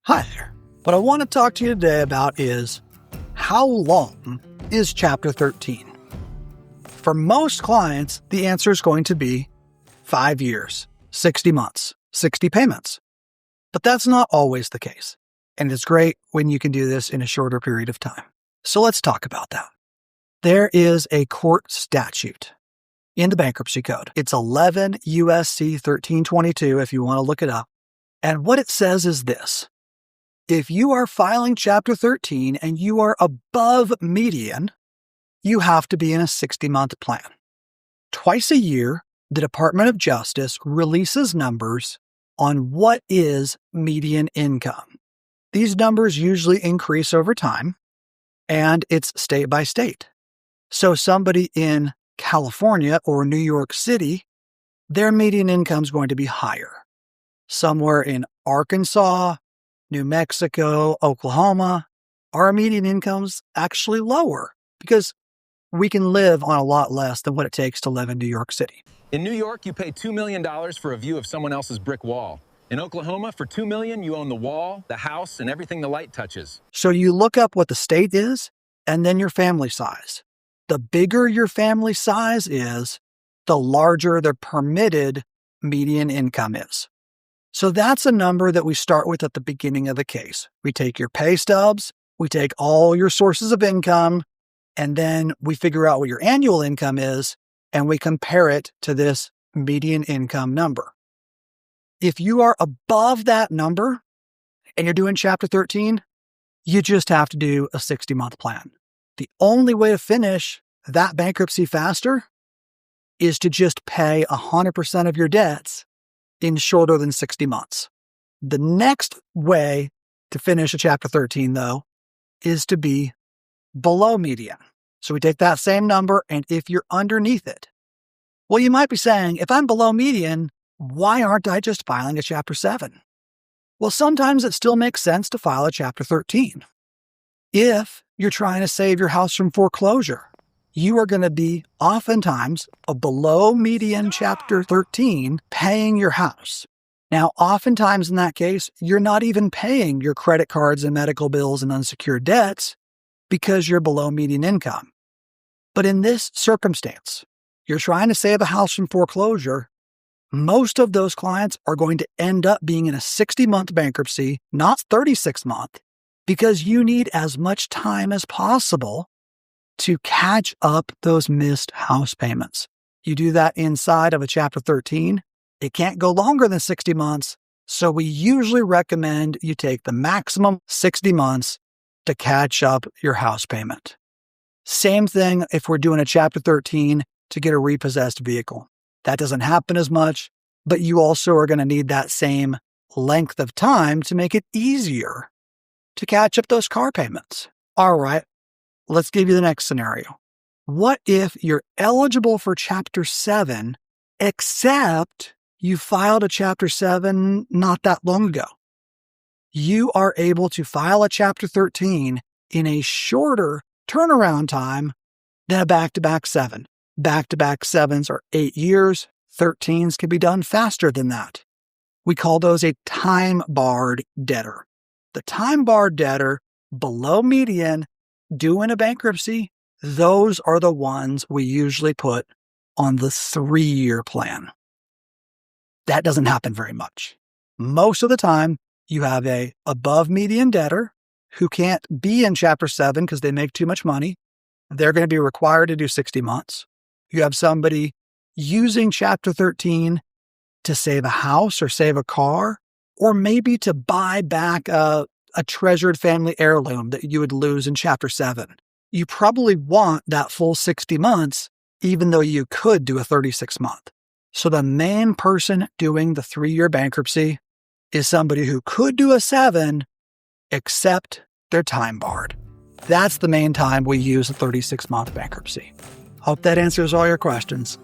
Hi there. What I want to talk to you today about is how long is Chapter 13? For most clients, the answer is going to be 5 years, 60 months, 60 payments. But that's not always the case. And it's great when you can do this in a shorter period of time. So let's talk about that. There is a court statute in the bankruptcy code. It's 11 USC 1322 if you want to look it up. And what it says is this. If you are filing Chapter 13 and you are above median, you have to be in a 60-month plan. Twice a year, the Department of Justice releases numbers on what is median income. These numbers usually increase over time, and it's state by state. So somebody in California or New York City, their median income is going to be higher. Somewhere in Arkansas, New Mexico, Oklahoma, our median income's actually lower because we can live on a lot less than what it takes to live in New York City. In New York, you pay $2 million for a view of someone else's brick wall. In Oklahoma, for $2 million, you own the wall, the house, and everything the light touches. So you look up what the state is and then your family size. The bigger your family size is, the larger the permitted median income is. So that's a number that we start with at the beginning of the case. We take your pay stubs, we take all your sources of income, and then we figure out what your annual income is, and we compare it to this median income number. If you are above that number and you're doing Chapter 13, you just have to do a 60-month plan. The only way to finish that bankruptcy faster is to just pay 100% of your debts in shorter than 60 months. The next way to finish a Chapter 13, though, is to be below median. So we take that same number, and if you're underneath it, well, you might be saying, if I'm below median, why aren't I just filing a Chapter 7? Well, sometimes it still makes sense to file a Chapter 13. If you're trying to save your house from foreclosure, you are going to be oftentimes a below median Chapter 13 paying your house. Now, oftentimes in that case, you're not even paying your credit cards and medical bills and unsecured debts because you're below median income. But in this circumstance, you're trying to save a house from foreclosure. Most of those clients are going to end up being in a 60-month bankruptcy, not 36-month, because you need as much time as possible to catch up those missed house payments. You do that inside of a Chapter 13. It can't go longer than 60 months, so we usually recommend you take the maximum 60 months to catch up your house payment. Same thing if we're doing a Chapter 13 to get a repossessed vehicle. That doesn't happen as much, but you also are going to need that same length of time to make it easier to catch up those car payments. All right, let's give you the next scenario. What if you're eligible for Chapter 7, except you filed a Chapter 7 not that long ago? You are able to file a Chapter 13 in a shorter turnaround time than a back-to-back 7. Back-to-back 7s are 8 years. 13s can be done faster than that. We call those a time-barred debtor. The time-barred debtor, below median, doing a bankruptcy, those are the ones we usually put on the 3-year plan. That doesn't happen very much. Most of the time, you have a above median debtor who can't be in Chapter 7 because they make too much money. They're going to be required to do 60 months. You have somebody using Chapter 13 to save a house or save a car, or maybe to buy back a treasured family heirloom that you would lose in Chapter 7. You probably want that full 60 months, even though you could do a 36-month. So the main person doing the 3-year bankruptcy is somebody who could do a 7, except they're time barred. That's the main time we use a 36-month bankruptcy. Hope that answers all your questions.